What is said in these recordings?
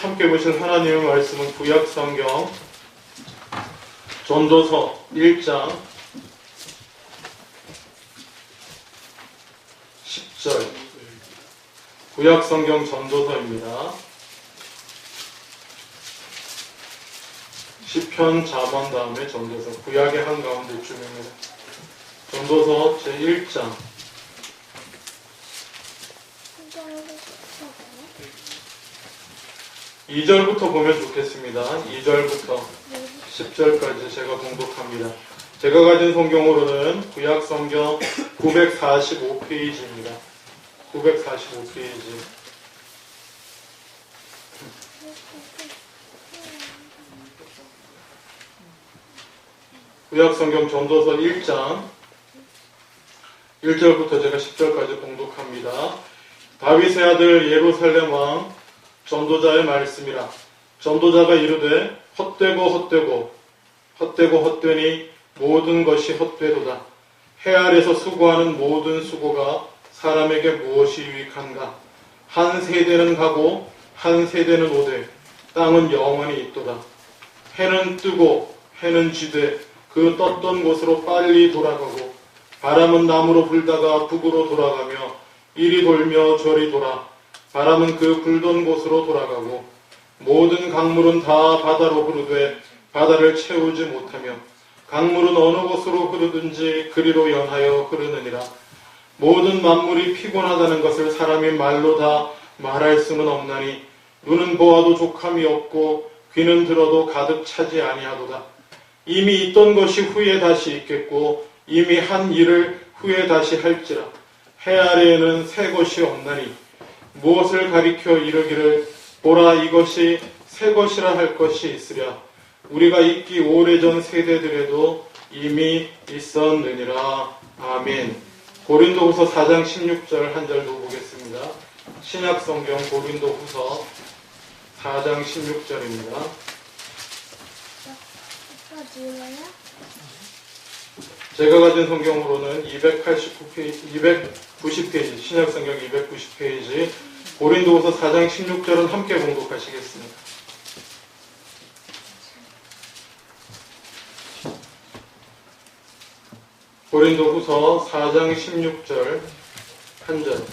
함께 보실 하나님의 말씀은 구약성경 전도서 1장 10절 구약성경 전도서입니다. 시편 잠언 다음에 전도서 구약의 한가운데 쯤입니다. 전도서 제1장 2절부터 보면 좋겠습니다. 2절부터 10절까지 제가 봉독합니다. 제가 가진 성경으로는 구약성경 945페이지입니다. 945페이지. 구약성경 전도서 1장 1절부터 제가 10절까지 봉독합니다. 다윗의 아들 예루살렘 왕 전도자의 말씀이라. 전도자가 이르되 헛되고 헛되니 모든 것이 헛되도다. 해 아래서 수고하는 모든 수고가 사람에게 무엇이 유익한가. 한 세대는 가고 한 세대는 오되 땅은 영원히 있도다. 해는 뜨고 해는 지되 그 떴던 곳으로 빨리 돌아가고 바람은 남으로 불다가 북으로 돌아가며 이리 돌며 저리 돌아 바람은 그 불던 곳으로 돌아가고 모든 강물은 다 바다로 흐르되 바다를 채우지 못하며 강물은 어느 곳으로 흐르든지 그리로 연하여 흐르느니라. 모든 만물이 피곤하다는 것을 사람이 말로 다 말할 수는 없나니 눈은 보아도 족함이 없고 귀는 들어도 가득 차지 아니하도다. 이미 있던 것이 후에 다시 있겠고 이미 한 일을 후에 다시 할지라. 해 아래에는 새 것이 없나니 무엇을 가리켜 이르기를 보라 이것이 새 것이라 할 것이 있으랴. 우리가 있기 오래전 세대들에도 이미 있었느니라. 아멘. 고린도후서 4장 16절 한 절도 보겠습니다. 신약성경 고린도후서 4장 16절입니다. 제가 가진 성경으로는 290페이지, 신약성경 290페이지, 고린도후서 4장 16절은 함께 봉독하시겠습니다. 고린도후서 4장 16절 한 절,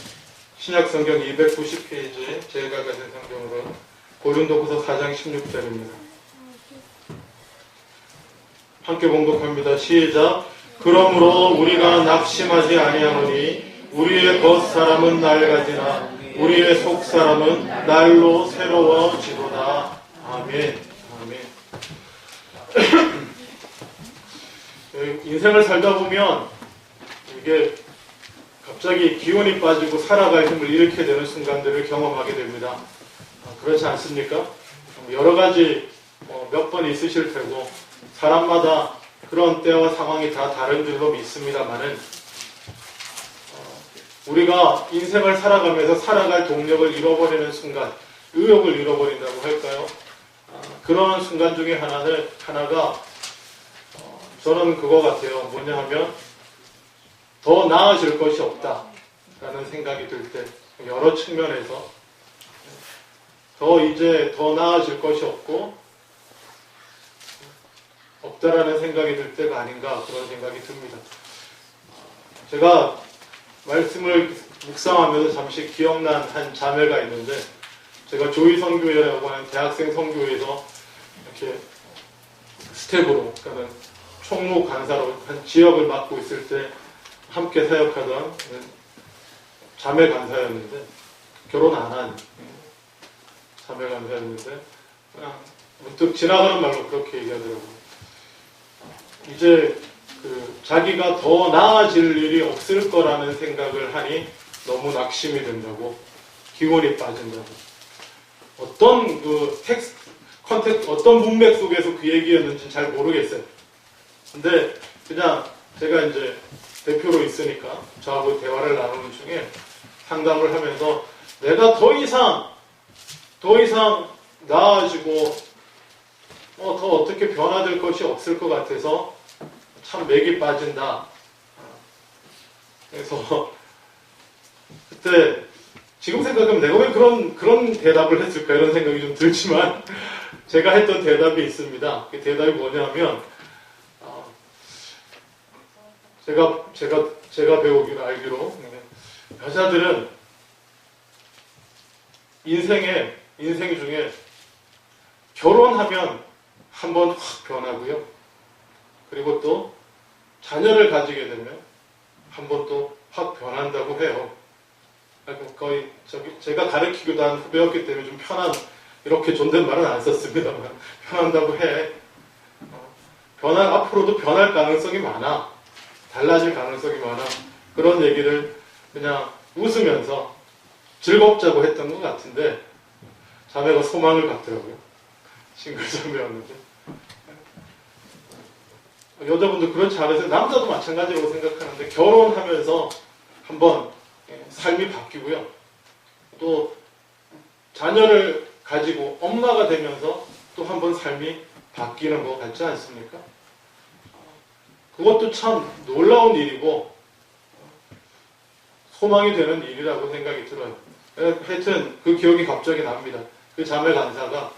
신약성경 290페이지, 제가 가진 성경으로는 고린도후서 4장 16절입니다. 함께 봉독합니다. 시작. 그러므로 우리가 낙심하지 아니하노니 우리의 겉사람은 낡아지나 우리의 속사람은 날로 새로워지도다. 아멘. 아멘. 인생을 살다 보면 이게 갑자기 기운이 빠지고 살아갈 힘을 잃게 되는 순간들을 경험하게 됩니다. 그렇지 않습니까? 여러 가지 몇 번 있으실 테고 사람마다 그런 때와 상황이 다 다른 줄로 믿습니다만은 우리가 인생을 살아가면서 살아갈 동력을 잃어버리는 순간, 의욕을 잃어버린다고 할까요? 그런 순간 중에 하나가 저는 그거 같아요. 뭐냐 하면 더 나아질 것이 없다라는 생각이 들 때, 여러 측면에서 이제 더 나아질 것이 없다라는 생각이 들 때가 아닌가, 그런 생각이 듭니다. 제가 말씀을 묵상하면서 잠시 기억난 한 자매가 있는데, 제가 조이선교회라고 하는 대학생 선교회에서 이렇게 스텝으로, 그러니까 총무 간사로 한 지역을 맡고 있을 때 함께 사역하던 자매 간사였는데, 결혼 안 한 자매 간사였는데, 그냥 문득 지나가는 말로 그렇게 얘기하더라고요. 이제 자기가 더 나아질 일이 없을 거라는 생각을 하니 너무 낙심이 된다고, 기운이 빠진다고. 어떤 어떤 문맥 속에서 그 얘기였는지 잘 모르겠어요. 근데 그냥 제가 이제 대표로 있으니까 저하고 대화를 나누는 중에 상담을 하면서 내가 더 이상 나아지고 더 어떻게 변화될 것이 없을 것 같아서 참 맥이 빠진다. 그래서 그때 지금 생각하면 내가 왜 그런 대답을 했을까 이런 생각이 좀 들지만 제가 했던 대답이 있습니다. 그 대답이 뭐냐면 제가 배우기로 알기로 여자들은 인생 중에 결혼하면 한번 확 변하고요. 그리고 또 자녀를 가지게 되면 한번 또 확 변한다고 해요. 거의 제가 가르치기도 한 후배였기 때문에 좀 이렇게 존댓말은 안 썼습니다만 편한다고 해. 앞으로도 변할 가능성이 많아. 달라질 가능성이 많아. 그런 얘기를 그냥 웃으면서 즐겁자고 했던 것 같은데 자매가 소망을 갖더라고요. 싱글자매였는데. 여자분도 그렇지 않으세요? 남자도 마찬가지라고 생각하는데 결혼하면서 한번 삶이 바뀌고요. 또 자녀를 가지고 엄마가 되면서 또 한번 삶이 바뀌는 것 같지 않습니까? 그것도 참 놀라운 일이고 소망이 되는 일이라고 생각이 들어요. 하여튼 그 기억이 갑자기 납니다. 그 자매 간사가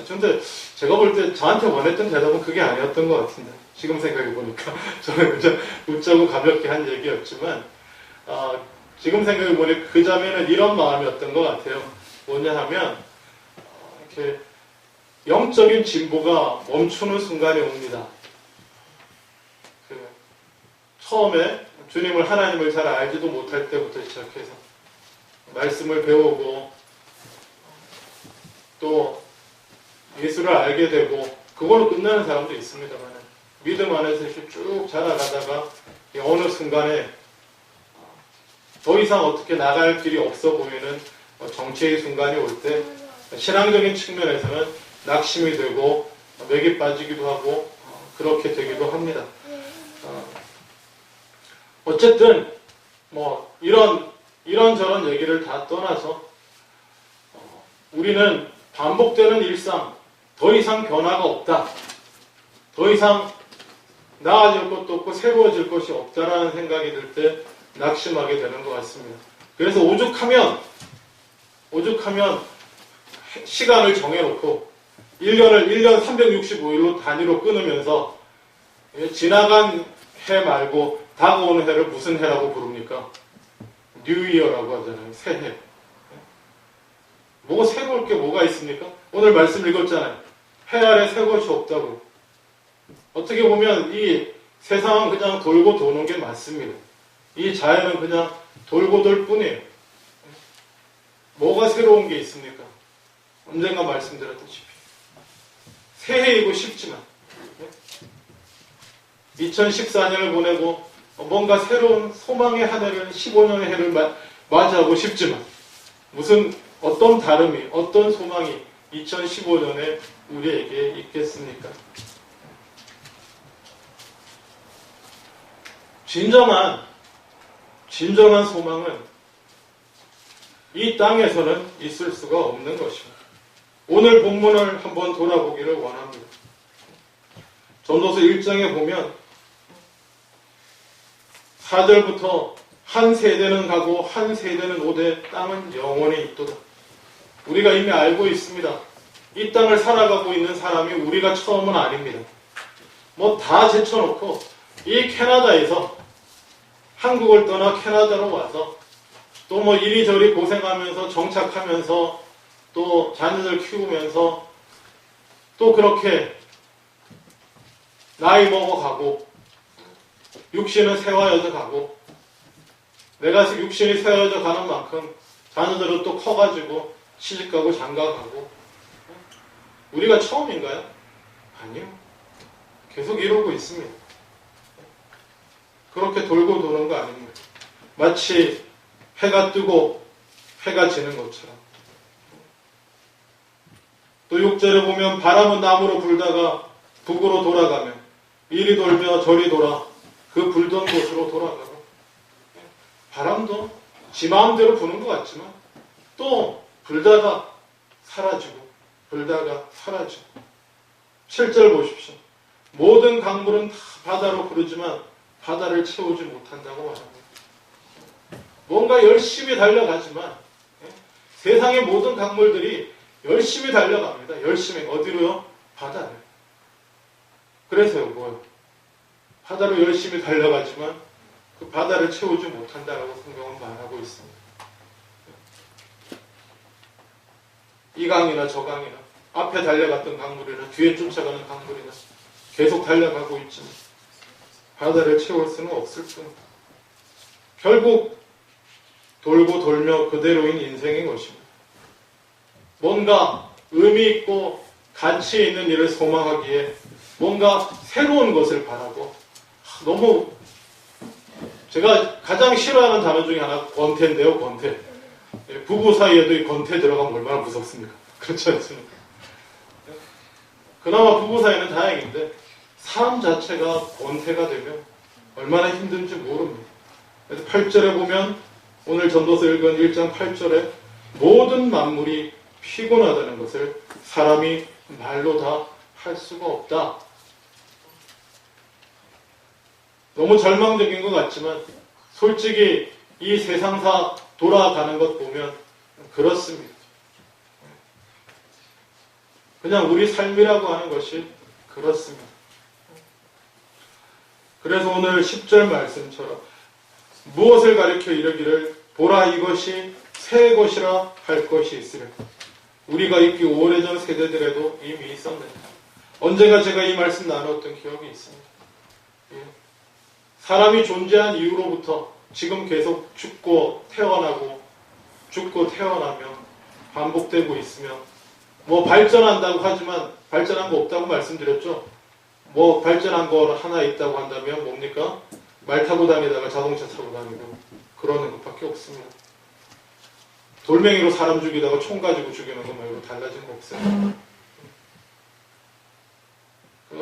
근데 제가 볼 때 저한테 원했던 대답은 그게 아니었던 것 같은데 지금 생각해 보니까 저는 그냥 웃자고 가볍게 한 얘기였지만 지금 생각해 보니 그 자매는 이런 마음이었던 것 같아요. 뭐냐 하면 이렇게 영적인 진보가 멈추는 순간이 옵니다. 처음에 주님을 하나님을 잘 알지도 못할 때부터 시작해서 말씀을 배우고 또 예수를 알게 되고 그걸로 끝나는 사람도 있습니다만 믿음 안에서 쭉 자라가다가 어느 순간에 더 이상 어떻게 나갈 길이 없어 보이는 정체의 순간이 올 때 신앙적인 측면에서는 낙심이 되고 맥이 빠지기도 하고 그렇게 되기도 합니다. 어쨌든 뭐 이런저런 얘기를 다 떠나서 우리는 반복되는 일상, 더 이상 변화가 없다. 더 이상 나아질 것도 없고 새로워질 것이 없다라는 생각이 들 때 낙심하게 되는 것 같습니다. 그래서 오죽하면 시간을 정해놓고 1년 365일로 단위로 끊으면서 지나간 해 말고 다가오는 해를 무슨 해라고 부릅니까? 뉴이어라고 하잖아요. 새해. 뭐가 새로울 게 뭐가 있습니까? 오늘 말씀 읽었잖아요. 해 아래 새 것이 없다고. 어떻게 보면 이 세상은 그냥 돌고 도는 게 맞습니다. 이 자연은 그냥 돌고 돌 뿐이에요. 뭐가 새로운 게 있습니까? 언젠가 말씀드렸다시피 새해이고 싶지만 2014년을 보내고 뭔가 새로운 소망의 한 해를 15년의 해를 맞이하고 싶지만 어떤 다름이 어떤 소망이 2015년에 우리에게 있겠습니까? 진정한 소망은 이 땅에서는 있을 수가 없는 것입니다. 오늘 본문을 한번 돌아보기를 원합니다. 전도서 1장에 보면 4절부터 한 세대는 가고 한 세대는 오되 땅은 영원히 있도다. 우리가 이미 알고 있습니다. 이 땅을 살아가고 있는 사람이 우리가 처음은 아닙니다. 뭐 다 제쳐놓고 이 캐나다에서 한국을 떠나 캐나다로 와서 또 뭐 이리저리 고생하면서 정착하면서 또 자녀들 키우면서 또 그렇게 나이 먹어가고 육신은 세워져 가고 내가 육신이 세워져 가는 만큼 자녀들은 또 커가지고 시집가고 장가가고 우리가 처음인가요? 아니요. 계속 이러고 있습니다. 그렇게 돌고 도는 거 아닙니다. 마치 해가 뜨고 해가 지는 것처럼. 또 6절에 보면 바람은 남으로 불다가 북으로 돌아가며 이리 돌며 저리 돌아 그 불던 곳으로 돌아가고 바람도 지 마음대로 부는 것 같지만 또 불다가 사라지고 불다가 사라지고 7절 보십시오. 모든 강물은 다 바다로 흐르지만 바다를 채우지 못한다고 말합니다. 뭔가 열심히 달려가지만 세상의 모든 강물들이 열심히 달려갑니다. 열심히. 어디로요? 바다로. 그래서요, 뭐요? 바다로 열심히 달려가지만 그 바다를 채우지 못한다라고 성경은 말하고 있습니다. 이 강이나 저 강이나 앞에 달려갔던 강물이나 뒤에 쫓아가는 강물이나 계속 달려가고 있지만 바다를 채울 수는 없을 뿐. 결국 돌고 돌며 그대로인 인생인 것입니다. 뭔가 의미 있고 가치 있는 일을 소망하기에 뭔가 새로운 것을 바라고, 너무 제가 가장 싫어하는 단어 중에 하나 권태인데요. 권태. 부부 사이에도 이 권태 들어가면 얼마나 무섭습니까? 그렇지 않습니까? 그나마 부부 사이는 다행인데 삶 자체가 권태가 되면 얼마나 힘든지 모릅니다. 그래서 8절에 보면 오늘 전도서 읽은 1장 8절에 모든 만물이 피곤하다는 것을 사람이 말로 다 할 수가 없다. 너무 절망적인 것 같지만 솔직히 이 세상사 돌아가는 것 보면 그렇습니다. 그냥 우리 삶이라고 하는 것이 그렇습니다. 그래서 오늘 10절 말씀처럼 무엇을 가리켜 이르기를 보라 이것이 새 것이라 할 것이 있으려. 우리가 있기 오래전 세대들에도 이미 있었는데 언젠가 제가 이 말씀 나눴던 기억이 있습니다. 사람이 존재한 이후로부터 지금 계속 죽고 태어나고 죽고 태어나며 반복되고 있으며 뭐 발전한다고 하지만 발전한 거 없다고 말씀드렸죠. 뭐 발전한 거 하나 있다고 한다면 뭡니까? 말 타고 다니다가 자동차 타고 다니고 그러는 것밖에 없습니다. 돌멩이로 사람 죽이다가 총 가지고 죽이는 거 말고 달라진 거 없어요.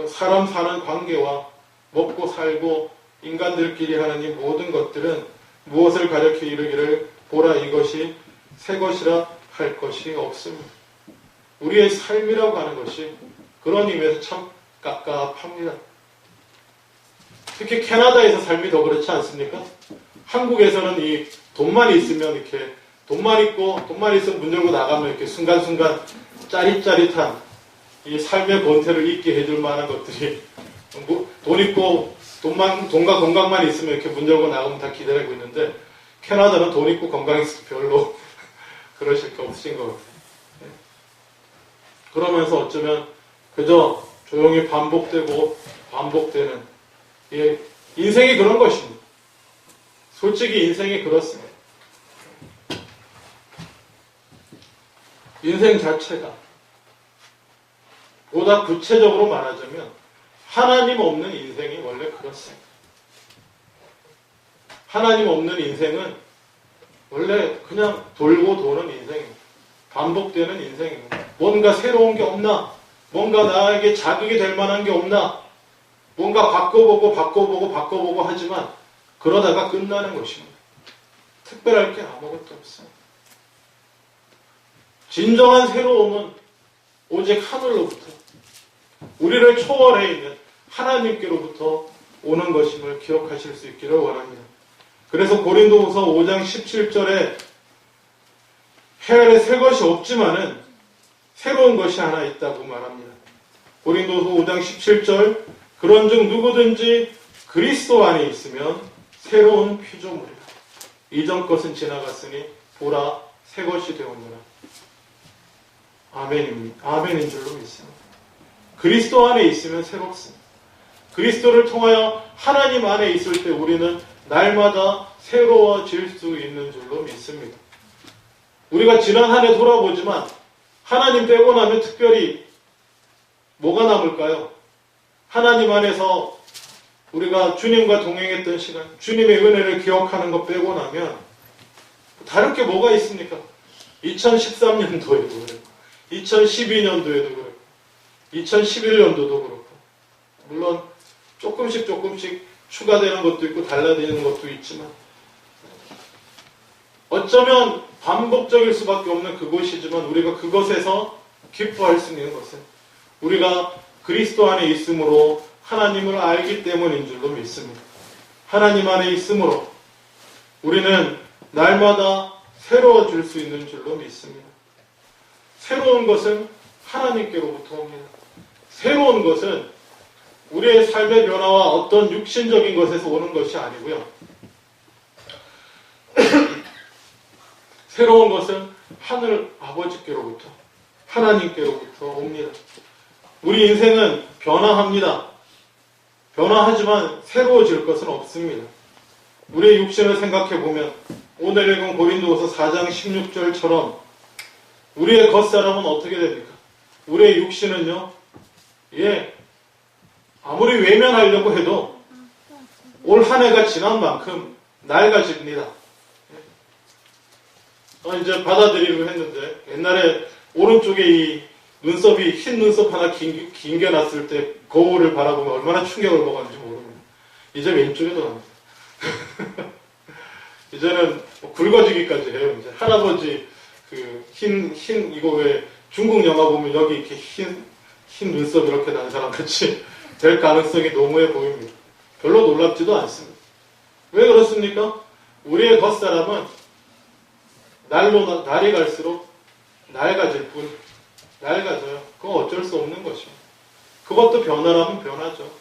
사람 사는 관계와 먹고 살고 인간들끼리 하는 이 모든 것들은 무엇을 가리켜 이르기를 보라 이것이 새 것이라 할 것이 없습니다. 우리의 삶이라고 하는 것이 그런 의미에서 참 깝깝합니다. 특히 캐나다에서 삶이 더 그렇지 않습니까? 한국에서는 이 돈만 있으면 이렇게 돈만 있으면 문 열고 나가면 이렇게 순간순간 짜릿짜릿한 이 삶의 본태를 잊게 해줄 만한 것들이 돈 있고 돈과 건강만 있으면 이렇게 문 열고 나가면 다 기다리고 있는데 캐나다는 돈 있고 건강 있어도 별로 그러실 게 없으신 것 같아요. 그러면서 어쩌면 그저 조용히 반복되는 인생이 그런 것입니다. 솔직히 인생이 그렇습니다. 인생 자체가 보다 구체적으로 말하자면 하나님 없는 인생이 원래 그렇습니다. 하나님 없는 인생은 원래 그냥 돌고 도는 인생입니다. 반복되는 인생입니다. 뭔가 새로운 게 없나? 뭔가 나에게 자극이 될 만한 게 없나? 뭔가 바꿔보고 하지만 그러다가 끝나는 것입니다. 특별할 게 아무것도 없어요. 진정한 새로움은 오직 하늘로부터 우리를 초월해 있는 하나님께로부터 오는 것임을 기억하실 수 있기를 원합니다. 그래서 고린도후서 5장 17절에 해 아래 새 것이 없지만은 새로운 것이 하나 있다고 말합니다. 고린도후서 5장 17절 그런즉 누구든지 그리스도 안에 있으면 새로운 피조물이라. 이전 것은 지나갔으니 보라 새 것이 되었노라. 아멘인 줄로 믿습니다. 그리스도 안에 있으면 새롭습니다. 그리스도를 통하여 하나님 안에 있을 때 우리는 날마다 새로워질 수 있는 줄로 믿습니다. 우리가 지난 한 해 돌아보지만 하나님 빼고 나면 특별히 뭐가 남을까요? 하나님 안에서 우리가 주님과 동행했던 시간, 주님의 은혜를 기억하는 것 빼고 나면 다를 게 뭐가 있습니까? 2013년도에도 그렇고 2012년도에도 그렇고 2011년도도 그렇고 물론 조금씩 추가되는 것도 있고 달라지는 것도 있지만 어쩌면 반복적일 수밖에 없는 그곳이지만 우리가 그것에서 기뻐할 수 있는 것은 우리가 그리스도 안에 있으므로 하나님을 알기 때문인 줄로 믿습니다. 하나님 안에 있으므로 우리는 날마다 새로워질 수 있는 줄로 믿습니다. 새로운 것은 하나님께로부터 옵니다. 새로운 것은 우리의 삶의 변화와 어떤 육신적인 것에서 오는 것이 아니고요. 새로운 것은 하늘 아버지께로부터, 하나님께로부터 옵니다. 우리 인생은 변화합니다. 변화하지만 새로워질 것은 없습니다. 우리의 육신을 생각해보면 오늘 읽은 고린도후서 4장 16절처럼 우리의 겉사람은 어떻게 됩니까? 우리의 육신은요, 아무리 외면하려고 해도 올 한 해가 지난 만큼 낡아집니다. 이제 받아들이기로 했는데, 옛날에 오른쪽에 이 눈썹이, 흰 눈썹 하나 긴게 났을 때 거울을 바라보면 얼마나 충격을 먹었는지 모릅니다. 이제 왼쪽에도 납니다. 이제는 굵어지기까지 해요. 이제 할아버지 이거 왜 중국 영화 보면 여기 이렇게 흰 눈썹 이렇게 난 사람 같이 될 가능성이 농후해 보입니다. 별로 놀랍지도 않습니다. 왜 그렇습니까? 우리의 겉사람은 날이 갈수록 낡아질 뿐, 낡아져요. 그건 어쩔 수 없는 것입니다. 그것도 변화라면 변하죠.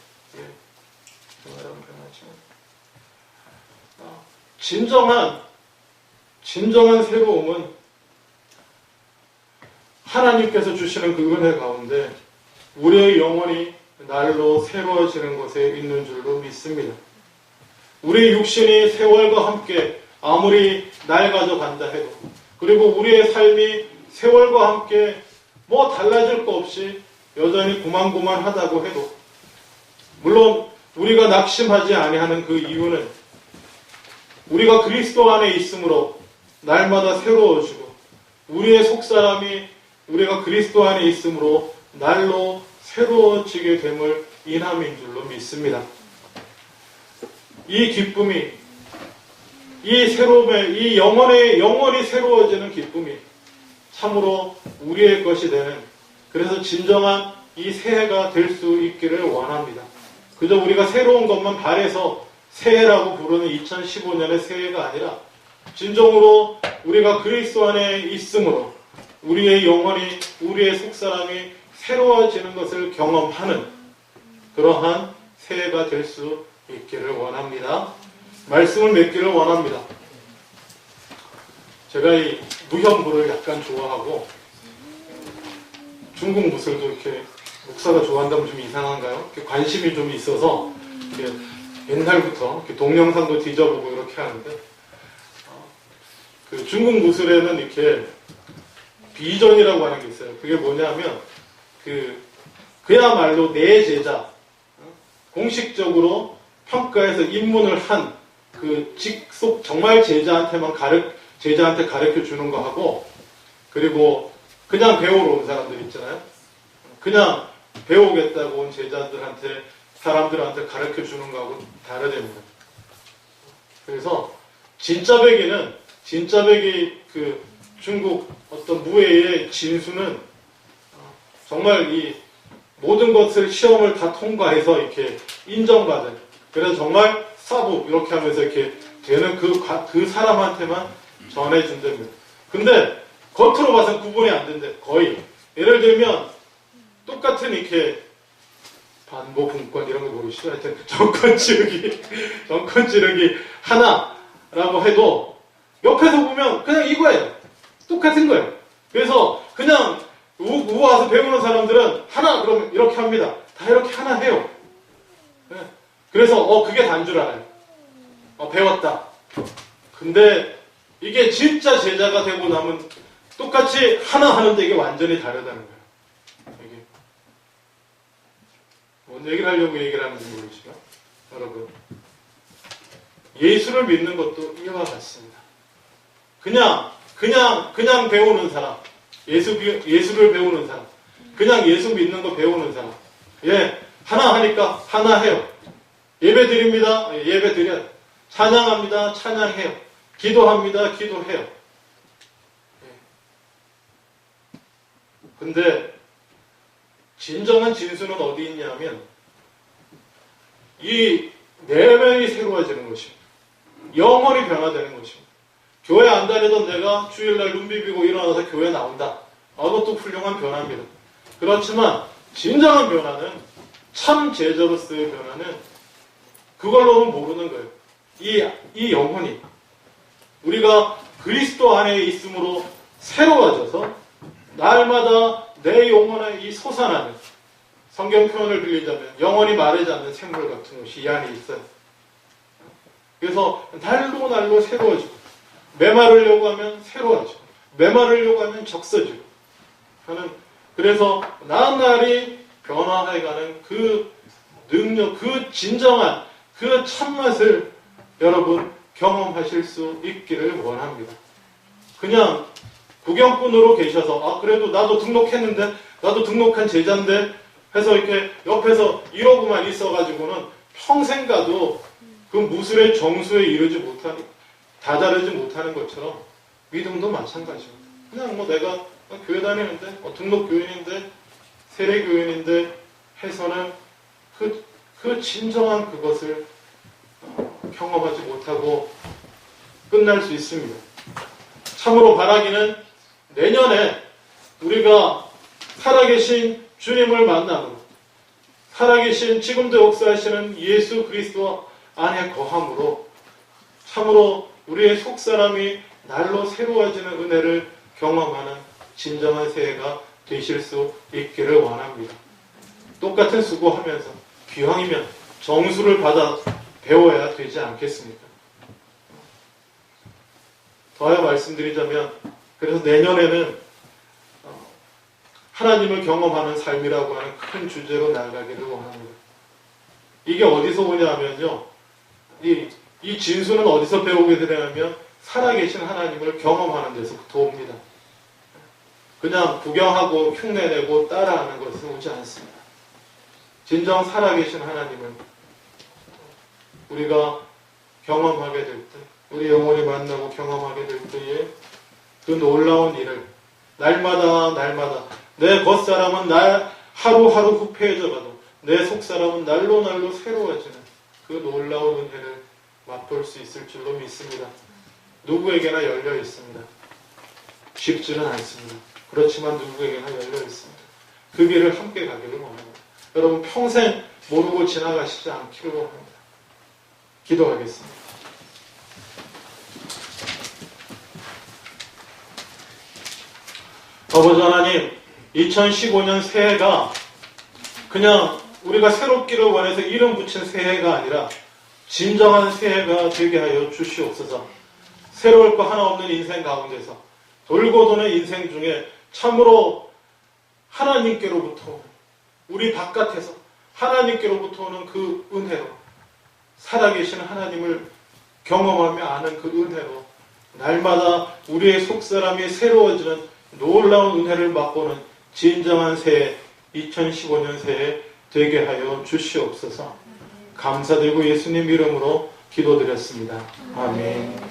변화라면 변하죠. 진정한 새로움은 하나님께서 주시는 그 은혜 가운데 우리의 영혼이 날로 새로워지는 것에 있는 줄로 믿습니다. 우리 육신이 세월과 함께 아무리 낡아져 간다 해도, 그리고 우리의 삶이 세월과 함께 뭐 달라질 거 없이 여전히 고만고만하다고 해도, 물론 우리가 낙심하지 아니하는 그 이유는 우리가 그리스도 안에 있으므로 날마다 새로워지고, 우리의 속사람이 우리가 그리스도 안에 있으므로 날로 새로워지게 됨을 인함인 줄로 믿습니다. 이 기쁨이, 이 새로움에, 이 영원히 새로워지는 기쁨이 참으로 우리의 것이 되는, 그래서 진정한 이 새해가 될 수 있기를 원합니다. 그저 우리가 새로운 것만 바래서 새해라고 부르는 2015년의 새해가 아니라 진정으로 우리가 그리스도 안에 있으므로 우리의 영혼이, 우리의 속사람이 새로워지는 것을 경험하는 그러한 새해가 될 수 있기를 원합니다. 말씀을 맺기를 원합니다. 제가 이 무형부를 약간 좋아하고, 중국 무술도 이렇게 목사가 좋아한다면 좀 이상한가요? 이렇게 관심이 좀 있어서 이렇게 옛날부터 이렇게 동영상도 뒤져보고 이렇게 하는데, 그 중국 무술에는 이렇게 비전이라고 하는 게 있어요. 그게 뭐냐면 그야말로 내 제자, 공식적으로 평가해서 입문을 한 그 직속 정말 제자한테 가르쳐 주는 거 하고, 그리고 그냥 배우러 온 사람들 있잖아요. 그냥 배우겠다고 온 사람들한테 가르쳐 주는 거하고 다르답니다. 그래서 진짜 배기 그 중국 어떤 무예의 진수는 정말 이 모든 것을 시험을 다 통과해서 이렇게 인정받은, 그래서 정말 사부 이렇게 하면서 이렇게 되는 그 사람한테만 전해준답니다. 근데 겉으로 봐서는 구분이 안 된대. 거의 예를 들면 똑같은 이렇게 반보분권 이런 거 모르시죠? 하여튼 정권 찌르기 하나라고 해도 옆에서 보면 그냥 이거예요. 똑같은 거예요. 그래서 그냥 와서 배우는 사람들은 하나 그러면 이렇게 합니다. 다 이렇게 하나 해요. 그래서 그게 단 줄 알아요. 배웠다. 근데 이게 진짜 제자가 되고 나면 똑같이 하나 하는데 이게 완전히 다르다는 거예요. 이게 뭔 얘기를 하려고 얘기를 하는지 모르시죠? 여러분, 예수를 믿는 것도 이와 같습니다. 그냥 배우는 사람, 예수를 배우는 사람, 그냥 예수 믿는 거 배우는 사람, 하나 하니까 하나 해요. 예배 드립니다. 예배 드려요. 찬양합니다. 찬양해요. 기도합니다. 기도해요. 근데 진정한 진수는 어디 있냐면 이 내면이 새로워지는 것입니다. 영혼이 변화되는 것입니다. 교회 안 다니던 내가 주일날 눈 비비고 일어나서 교회 나온다. 그것도 훌륭한 변화입니다. 그렇지만 진정한 변화는, 참 제자로서의 변화는 그걸로는 모르는 거예요. 이 영혼이 우리가 그리스도 안에 있음으로 새로워져서 날마다 내 영혼의 이 솟아나는, 성경 표현을 빌리자면 영원히 마르지 않는 샘물 같은 것이 이 안에 있어요. 그래서 날로 새로워지고, 메마르려고 하면 새로워지고, 메마르려고 하면 적서지고 하는, 그래서 나날이 변화해가는 그 능력, 그 진정한 그 참맛을 여러분 경험하실 수 있기를 원합니다. 그냥 구경꾼으로 계셔서 그래도 나도 등록했는데, 나도 등록한 제자인데 해서 이렇게 옆에서 이러고만 있어가지고는 평생 가도 그 무술의 정수에 이르지 못하는, 다다르지 못하는 것처럼 믿음도 마찬가지입니다. 그냥 내가 교회 다니는데, 등록 교인인데, 세례 교인인데 해서는 그 진정한 그것을 경험하지 못하고 끝날 수 있습니다. 참으로 바라기는 내년에 우리가 살아계신 주님을 만나고, 살아계신 지금도 역사하시는 예수 그리스도 안에 거함으로 참으로 우리의 속사람이 날로 새로워지는 은혜를 경험하는 진정한 새해가 되실 수 있기를 원합니다. 똑같은 수고하면서 기왕이면 정수를 받아 배워야 되지 않겠습니까? 더하여 말씀드리자면, 그래서 내년에는 하나님을 경험하는 삶이라고 하는 큰 주제로 나아가기를 원합니다. 이게 어디서 오냐면요, 이 진수는 어디서 배우게 되냐면 살아계신 하나님을 경험하는 데서부터 옵니다. 그냥 구경하고 흉내내고 따라하는 것은 오지 않습니다. 진정 살아계신 하나님을 우리가 경험하게 될 때, 우리 영혼이 만나고 경험하게 될 때에 그 놀라운 일을 날마다 내 겉사람은 날 하루하루 후패해져가도 내 속사람은 날로 새로워지는 그 놀라운 은혜를 맛볼 수 있을 줄로 믿습니다. 누구에게나 열려 있습니다. 쉽지는 않습니다. 그렇지만 누구에게나 열려 있습니다. 그 길을 함께 가기를 원합니다. 여러분 평생 모르고 지나가시지 않기를 원합니다. 기도하겠습니다. 아버지 하나님, 2015년 새해가 그냥 우리가 새롭기를 원해서 이름 붙인 새해가 아니라 진정한 새해가 되게 하여 주시옵소서. 새로울 거 하나 없는 인생 가운데서 돌고 도는 인생 중에 참으로 하나님께로부터 오는, 우리 바깥에서 하나님께로부터 오는 그 은혜로, 살아계신 하나님을 경험하며 아는 그 은혜로 날마다 우리의 속사람이 새로워지는 놀라운 은혜를 맛보는 진정한 새해, 2015년 새해 되게 하여 주시옵소서. 감사드리고 예수님 이름으로 기도드렸습니다. 아멘.